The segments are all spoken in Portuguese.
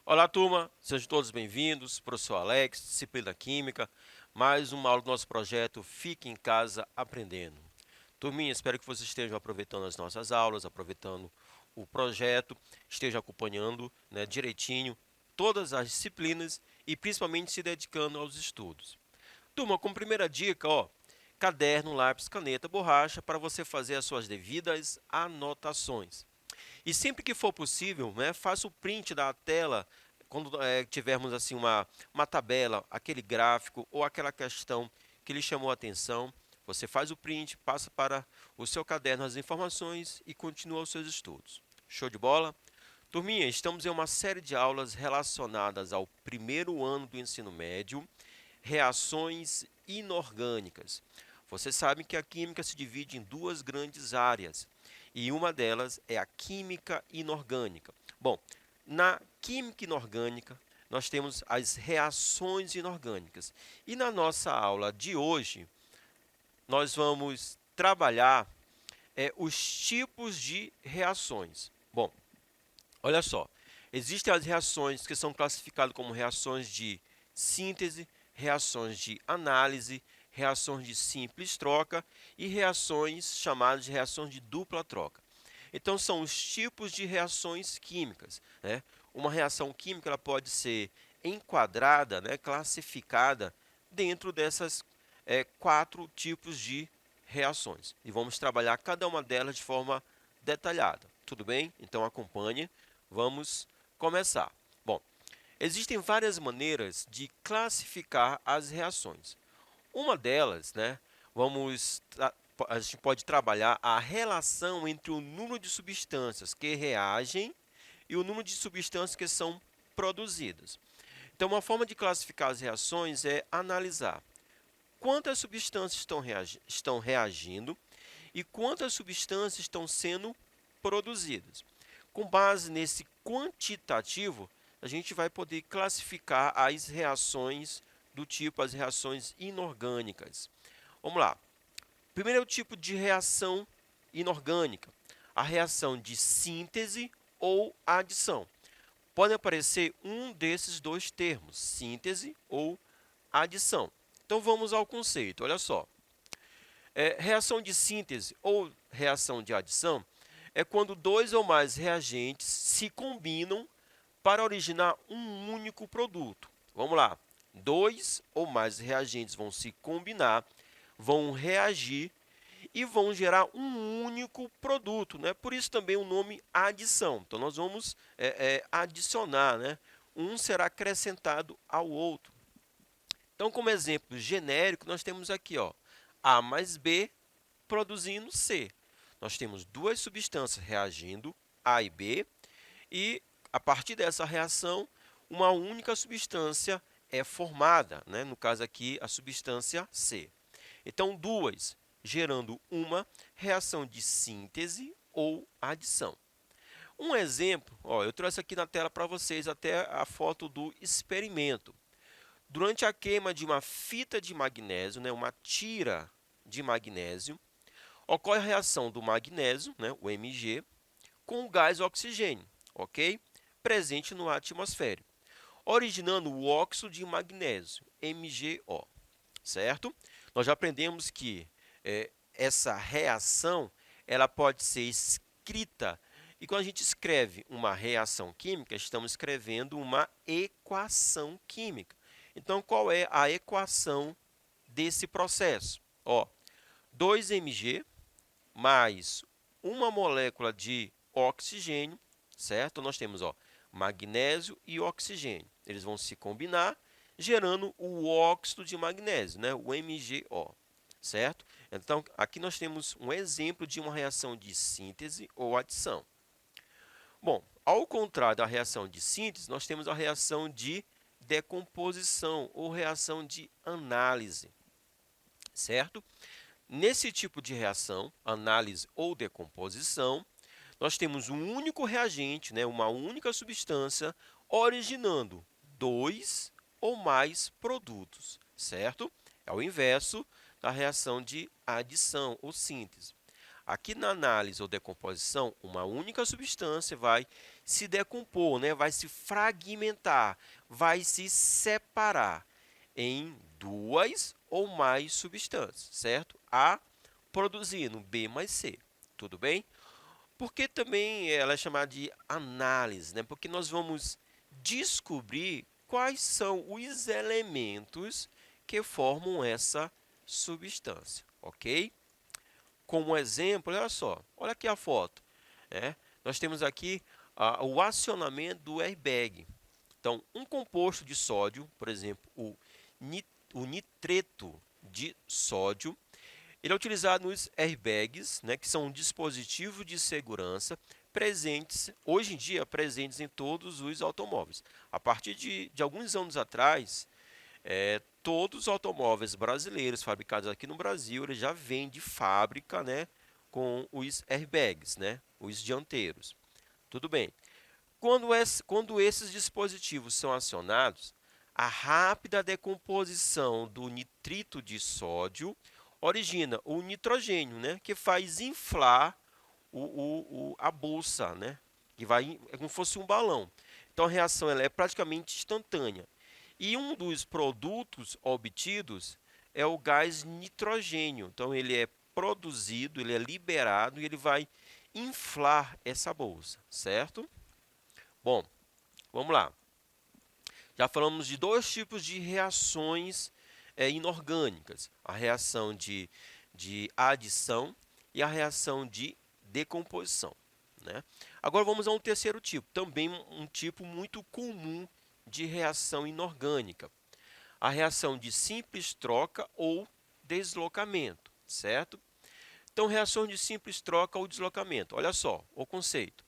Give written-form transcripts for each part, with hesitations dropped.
Olá, turma, sejam todos bem-vindos. Professor Alex, disciplina Química, mais uma aula do nosso projeto Fique em Casa Aprendendo. Turminha, espero que vocês estejam aproveitando as nossas aulas, aproveitando o projeto, estejam acompanhando, direitinho todas as disciplinas e principalmente se dedicando aos estudos. Turma, como primeira dica, caderno, lápis, caneta, borracha para você fazer as suas devidas anotações. E sempre que for possível, faça o print da tela quando tivermos assim uma tabela, aquele gráfico ou aquela questão que lhe chamou a atenção. Você faz o print, passa para o seu caderno as informações e continua os seus estudos. Show de bola? Turminha, estamos em uma série de aulas relacionadas ao primeiro ano do ensino médio, reações inorgânicas. Vocês sabem que a química se divide em duas grandes áreas, e uma delas é a química inorgânica. Bom, na química inorgânica, nós temos as reações inorgânicas. E na nossa aula de hoje, nós vamos trabalhar os tipos de reações. Bom, olha só, existem as reações que são classificadas como reações de síntese, reações de análise, reações de simples troca e reações chamadas de reações de dupla troca. Então, são os tipos de reações químicas. Uma reação química ela pode ser enquadrada, classificada dentro dessas quatro tipos de reações. E vamos trabalhar cada uma delas de forma detalhada. Tudo bem? Então, acompanhe. Vamos começar. Bom, existem várias maneiras de classificar as reações. Uma delas, a gente pode trabalhar a relação entre o número de substâncias que reagem e o número de substâncias que são produzidas. Então, uma forma de classificar as reações é analisar quantas substâncias estão reagindo e quantas substâncias estão sendo produzidas. Com base nesse quantitativo, a gente vai poder classificar as reações do tipo as reações inorgânicas. Vamos lá. Primeiro tipo de reação inorgânica, a reação de síntese ou adição. Pode aparecer um desses dois termos, síntese ou adição. Então vamos ao conceito, olha só. Reação de síntese ou reação de adição é quando dois ou mais reagentes se combinam para originar um único produto. Vamos lá. Dois ou mais reagentes vão se combinar, vão reagir e vão gerar um único produto. Por isso também o nome adição. Então, nós vamos adicionar. Um será acrescentado ao outro. Então, como exemplo genérico, nós temos aqui A mais B produzindo C. Nós temos duas substâncias reagindo, A e B, e a partir dessa reação, uma única substância é formada, no caso aqui, a substância C. Então, duas gerando uma reação de síntese ou adição. Um exemplo, eu trouxe aqui na tela para vocês até a foto do experimento. Durante a queima de uma fita de magnésio, uma tira de magnésio, ocorre a reação do magnésio, o Mg, com o gás oxigênio, ok? Presente no ar atmosférico, originando o óxido de magnésio, MgO, certo? Nós já aprendemos que essa reação ela pode ser escrita, e quando a gente escreve uma reação química, estamos escrevendo uma equação química. Então, qual é a equação desse processo? 2Mg mais uma molécula de oxigênio, certo? Nós temos magnésio e oxigênio. Eles vão se combinar, gerando o óxido de magnésio, o MgO, certo? Então, aqui nós temos um exemplo de uma reação de síntese ou adição. Bom, ao contrário da reação de síntese, nós temos a reação de decomposição ou reação de análise, certo? Nesse tipo de reação, análise ou decomposição, nós temos um único reagente, uma única substância, originando dois ou mais produtos, certo? É o inverso da reação de adição ou síntese. Aqui na análise ou decomposição, uma única substância vai se decompor, né? Vai se fragmentar, vai se separar em duas ou mais substâncias, certo? A produzindo B mais C, tudo bem? Porque também ela é chamada de análise, né? Porque nós vamos descobrir quais são os elementos que formam essa substância, ok? Como exemplo, olha só, olha aqui a foto, né? Nós temos aqui o acionamento do airbag. Então, um composto de sódio, por exemplo, o nitreto de sódio, ele é utilizado nos airbags, né, que são um dispositivo de segurança presentes, hoje em dia, presentes em todos os automóveis. A partir de alguns anos atrás, todos os automóveis brasileiros fabricados aqui no Brasil, eles já vêm de fábrica, né, com os airbags, né, os dianteiros. Tudo bem. Quando esses dispositivos são acionados, a rápida decomposição do nitrito de sódio origina o nitrogênio, né, que faz inflar a bolsa, né, que vai, é como se fosse um balão. Então a reação ela é praticamente instantânea. E um dos produtos obtidos é o gás nitrogênio. Então ele é produzido, ele é liberado e ele vai inflar essa bolsa, certo? Bom, vamos lá. Já falamos de dois tipos de reações inorgânicas. A reação de adição e a reação de decomposição, né? Agora vamos a um terceiro tipo, também um tipo muito comum de reação inorgânica. A reação de simples troca ou deslocamento, certo? Então, reação de simples troca ou deslocamento. Olha só o conceito.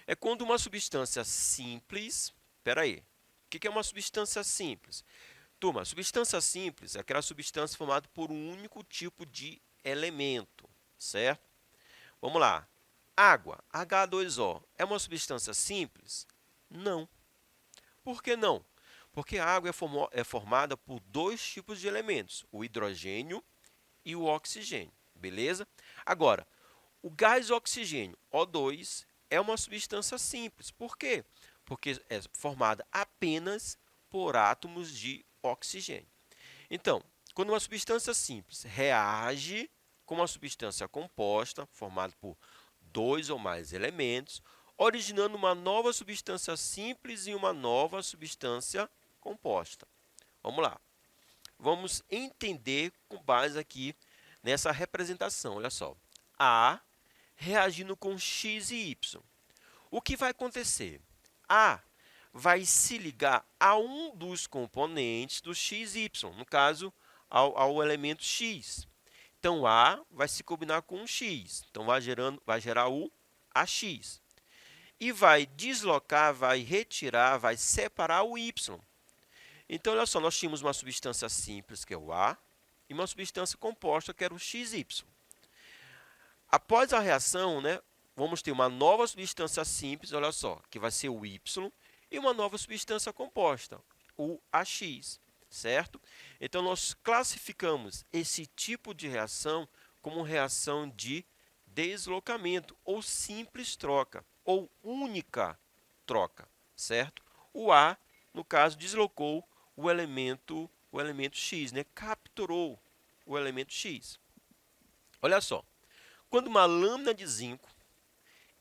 É quando uma substância simples... Espera aí. O que é uma substância simples? Turma, substância simples é aquela substância formada por um único tipo de elemento, certo? Vamos lá. Água, H2O, é uma substância simples? Não. Por que não? Porque a água é formada por dois tipos de elementos, o hidrogênio e o oxigênio, beleza? Agora, o gás oxigênio, O2, é uma substância simples. Por quê? Porque é formada apenas por átomos de oxigênio. Então, quando uma substância simples reage com uma substância composta, formada por dois ou mais elementos, originando uma nova substância simples e uma nova substância composta. Vamos lá. Vamos entender com base aqui nessa representação. Olha só. A reagindo com X e Y. O que vai acontecer? A vai se ligar a um dos componentes do X e Y, no caso, ao elemento X. Então, A vai se combinar com um X. Então, vai gerar o AX. E vai deslocar, vai retirar, vai separar o Y. Então, olha só, nós tínhamos uma substância simples, que é o A, e uma substância composta, que era o XY. Após a reação, né, vamos ter uma nova substância simples, olha só, que vai ser o Y, e uma nova substância composta, o AX, certo? Então, nós classificamos esse tipo de reação como reação de deslocamento, ou simples troca, ou única troca, certo? O A, no caso, deslocou o elemento X, né? Capturou o elemento X. Olha só, quando uma lâmina de zinco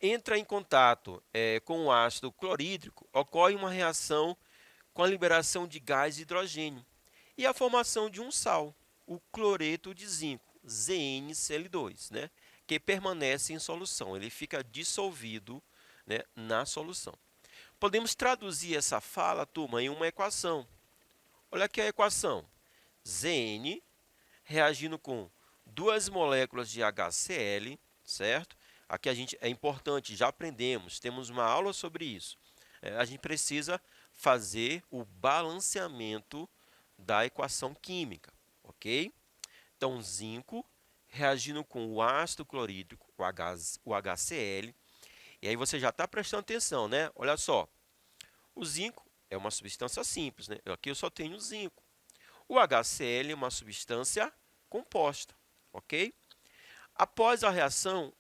entra em contato com o ácido clorídrico, ocorre uma reação com a liberação de gás hidrogênio e a formação de um sal, o cloreto de zinco, ZnCl2, né, que permanece em solução, ele fica dissolvido, né, na solução. Podemos traduzir essa fala, turma, em uma equação. Olha aqui a equação. Zn reagindo com duas moléculas de HCl, certo? Aqui é importante, já aprendemos, temos uma aula sobre isso. A gente precisa fazer o balanceamento da equação química, ok? Então, zinco reagindo com o ácido clorídrico, o HCl, e aí você já está prestando atenção, né? Olha só, o zinco é uma substância simples, né? Aqui eu só tenho zinco. O HCl é uma substância composta, ok? Após a reação,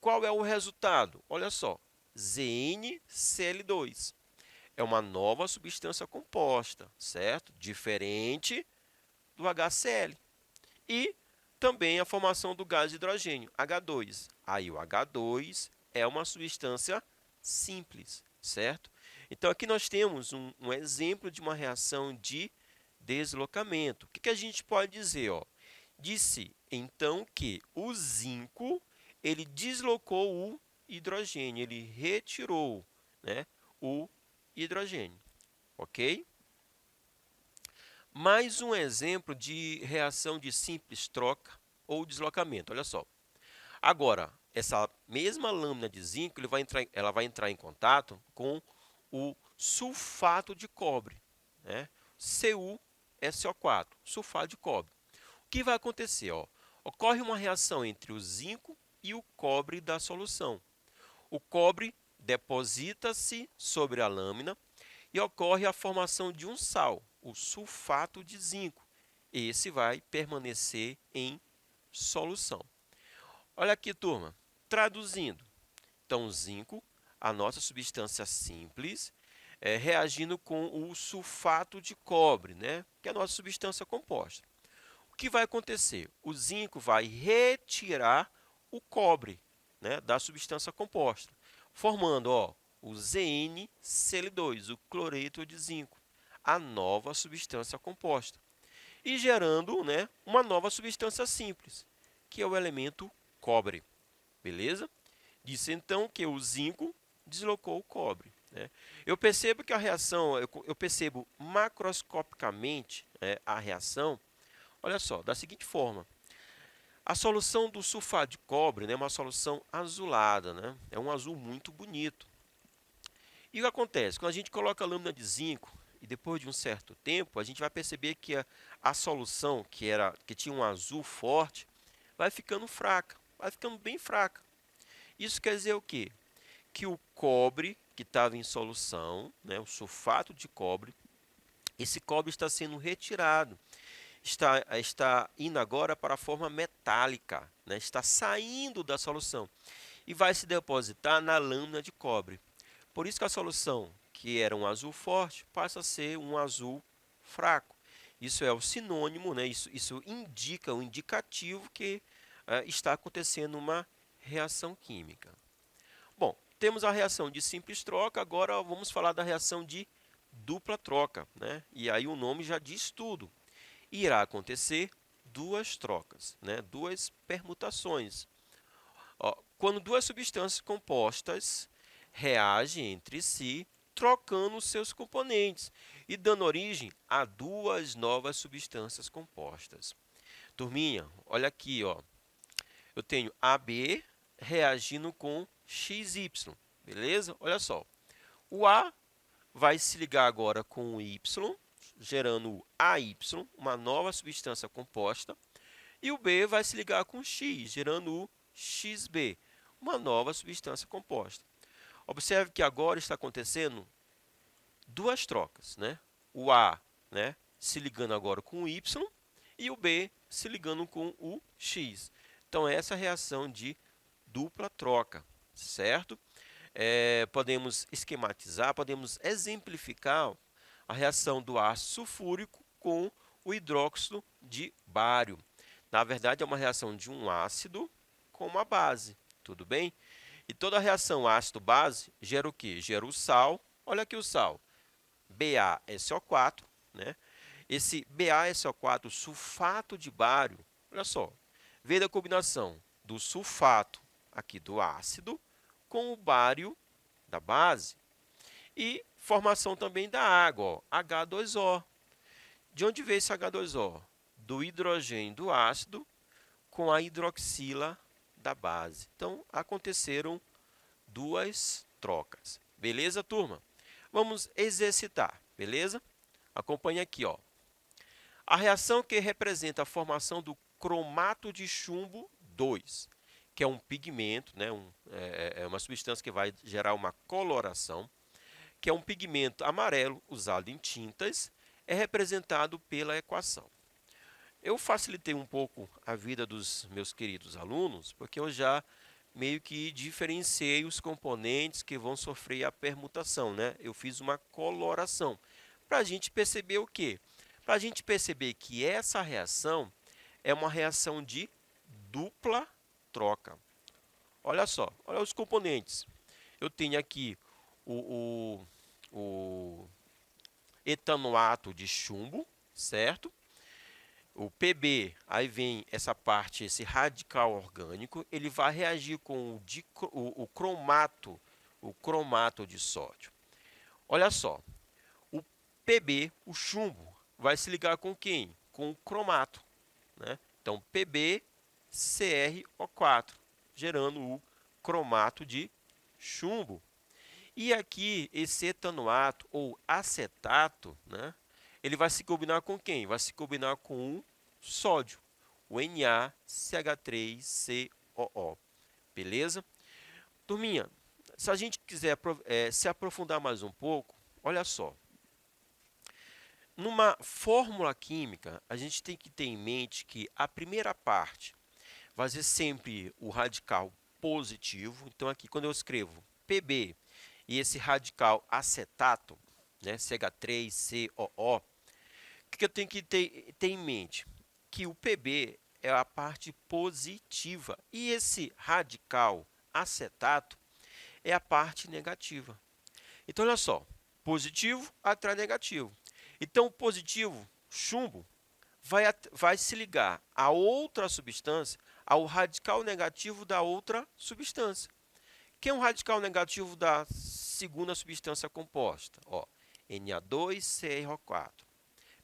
qual é o resultado? Olha só, ZnCl2 é uma nova substância composta, certo? Diferente do HCl. E também a formação do gás de hidrogênio, H2. Aí o H2 é uma substância simples, certo? Então aqui nós temos um exemplo de uma reação de deslocamento. O que a gente pode dizer? Ó? Disse então que o zinco ele deslocou o hidrogênio, ele retirou, né, o hidrogênio, ok? Mais um exemplo de reação de simples troca ou deslocamento. Olha só. Agora, essa mesma lâmina de zinco ela vai entrar em contato com o sulfato de cobre, né? CuSO4, sulfato de cobre. O que vai acontecer? Ó? Ocorre uma reação entre o zinco e o cobre da solução. O cobre deposita-se sobre a lâmina e ocorre a formação de um sal, o sulfato de zinco. Esse vai permanecer em solução. Olha aqui, turma, traduzindo. Então, o zinco, a nossa substância simples, reagindo com o sulfato de cobre, né, que é a nossa substância composta. O que vai acontecer? O zinco vai retirar o cobre, né, da substância composta, formando o ZnCl2, o cloreto de zinco, a nova substância composta, e gerando, né, uma nova substância simples, que é o elemento cobre. Beleza? Disse então que o zinco deslocou o cobre. Né? Eu percebo que a reação, eu percebo macroscopicamente a reação, olha só, da seguinte forma. A solução do sulfato de cobre é uma solução azulada, né? É um azul muito bonito. E o que acontece? Quando a gente coloca a lâmina de zinco e depois de um certo tempo, a gente vai perceber que a solução que tinha um azul forte vai ficando fraca, vai ficando bem fraca. Isso quer dizer o quê? Que o cobre que estava em solução, né, o sulfato de cobre, esse cobre está sendo retirado. Está indo agora para a forma metálica, né? Está saindo da solução e vai se depositar na lâmina de cobre. Por isso que a solução, que era um azul forte, passa a ser um azul fraco. Isso é o sinônimo, né? Isso indica, um indicativo que está acontecendo uma reação química. Bom, temos a reação de simples troca, agora vamos falar da reação de dupla troca, né? E aí o nome já diz tudo. Irá acontecer duas trocas, né? Duas permutações. Quando duas substâncias compostas reagem entre si, trocando seus componentes e dando origem a duas novas substâncias compostas. Turminha, olha aqui, ó. Eu tenho AB reagindo com XY, beleza? Olha só. O A vai se ligar agora com o Y, gerando o AY, uma nova substância composta, e o B vai se ligar com o X, gerando o XB, uma nova substância composta. Observe que agora está acontecendo duas trocas, né? O A, né, se ligando agora com o Y e o B se ligando com o X. Então, essa é a reação de dupla troca, certo? Podemos esquematizar, podemos exemplificar a reação do ácido sulfúrico com o hidróxido de bário. Na verdade, é uma reação de um ácido com uma base, tudo bem? E toda reação ácido-base gera o quê? Gera o sal. Olha aqui o sal, BaSO4, né? Esse BaSO4, sulfato de bário, olha só, veio da combinação do sulfato aqui do ácido com o bário da base e formação também da água, ó, H2O. De onde veio esse H2O? Do hidrogênio do ácido com a hidroxila da base. Então, aconteceram duas trocas. Beleza, turma? Vamos exercitar, beleza? Acompanhe aqui, ó. A reação que representa a formação do cromato de chumbo 2, que é um pigmento, né? É uma substância que vai gerar uma coloração, que é um pigmento amarelo usado em tintas, é representado pela equação. Eu facilitei um pouco a vida dos meus queridos alunos, porque eu já meio que diferenciei os componentes que vão sofrer a permutação, né? Eu fiz uma coloração, para a gente perceber o quê? Para a gente perceber que essa reação é uma reação de dupla troca. Olha só, olha os componentes. Eu tenho aqui o etanoato de chumbo, certo? O Pb, aí vem essa parte, esse radical orgânico, ele vai reagir com o cromato de sódio. Olha só, o Pb, o chumbo, vai se ligar com quem? Com o cromato, né? Então, PbCrO4, gerando o cromato de chumbo. E aqui, esse etanoato ou acetato, né? Ele vai se combinar com quem? Vai se combinar com o sódio, o NaCH3COO. Beleza? Turminha, se a gente quiser se aprofundar mais um pouco, olha só. Numa fórmula química, a gente tem que ter em mente que a primeira parte vai ser sempre o radical positivo. Então, aqui, quando eu escrevo Pb e esse radical acetato, né, CH3COO, o que eu tenho que ter em mente? Que o Pb é a parte positiva e esse radical acetato é a parte negativa. Então, olha só, positivo atrai negativo. Então, o positivo, chumbo, vai se ligar a outra substância, ao radical negativo da outra substância. Que é um radical negativo da segunda substância composta? Ó, Na2CrO4.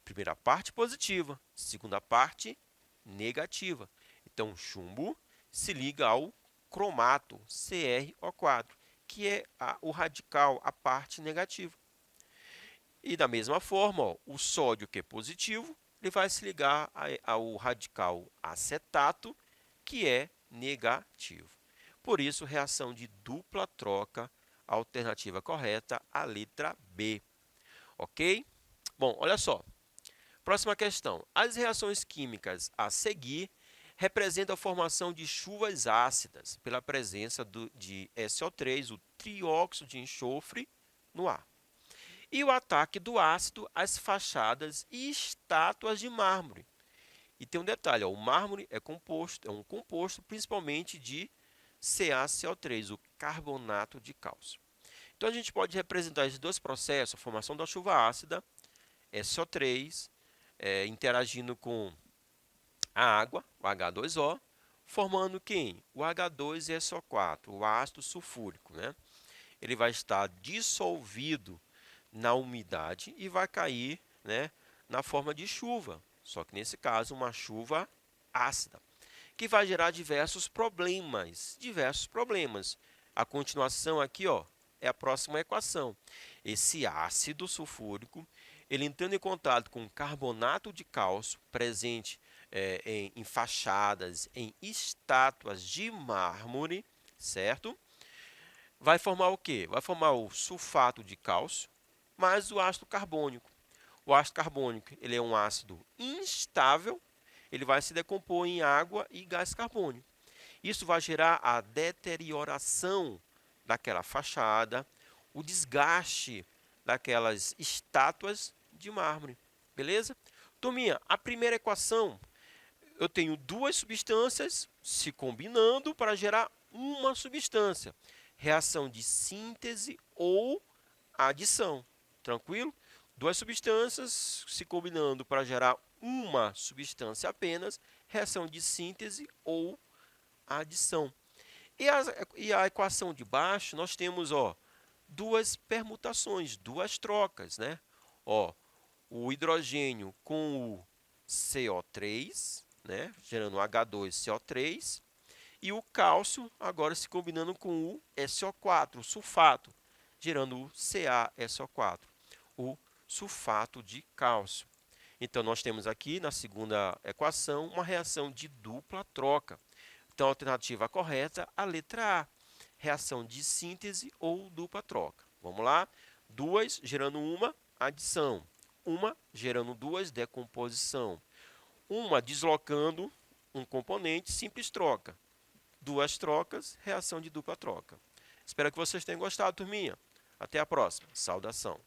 Primeira parte positiva, segunda parte negativa. Então, chumbo se liga ao cromato, CrO4, que é o radical, a parte negativa. E da mesma forma, ó, o sódio, que é positivo, ele vai se ligar ao radical acetato, que é negativo. Por isso, reação de dupla troca, alternativa correta, a letra B. Ok? Bom, olha só. Próxima questão. As reações químicas a seguir representam a formação de chuvas ácidas pela presença de SO3, o trióxido de enxofre, no ar. E o ataque do ácido às fachadas e estátuas de mármore. E tem um detalhe, ó, o mármore é um composto principalmente de CaCO3, o carbonato de cálcio. Então, a gente pode representar esses dois processos, a formação da chuva ácida, SO3, interagindo com a água, o H2O, formando quem? O H2SO4, o ácido sulfúrico, né? Ele vai estar dissolvido na umidade e vai cair, né, na forma de chuva. Só que nesse caso, uma chuva ácida, que vai gerar diversos problemas. A continuação aqui, ó, é a próxima equação. Esse ácido sulfúrico, ele entrando em contato com carbonato de cálcio presente em fachadas, em estátuas de mármore, certo? Vai formar o quê? Vai formar o sulfato de cálcio mais o ácido carbônico. O ácido carbônico, ele é um ácido instável, ele vai se decompor em água e gás carbônico. Isso vai gerar a deterioração daquela fachada, o desgaste daquelas estátuas de mármore. Beleza? Turminha, a primeira equação, eu tenho duas substâncias se combinando para gerar uma substância. Reação de síntese ou adição. Tranquilo? Duas substâncias se combinando para gerar uma substância apenas, reação de síntese ou adição. E a equação de baixo, nós temos, ó, duas permutações, duas trocas, né? Ó, o hidrogênio com o CO3, né? Gerando H2CO3, e o cálcio agora se combinando com o SO4, o sulfato, gerando o CaSO4, o sulfato de cálcio. Então, nós temos aqui na segunda equação uma reação de dupla troca. Então, a alternativa correta, a letra A, reação de síntese ou dupla troca. Vamos lá? Duas gerando uma, adição. Uma gerando duas, decomposição. Uma deslocando um componente, simples troca. Duas trocas, reação de dupla troca. Espero que vocês tenham gostado, turminha. Até a próxima. Saudação.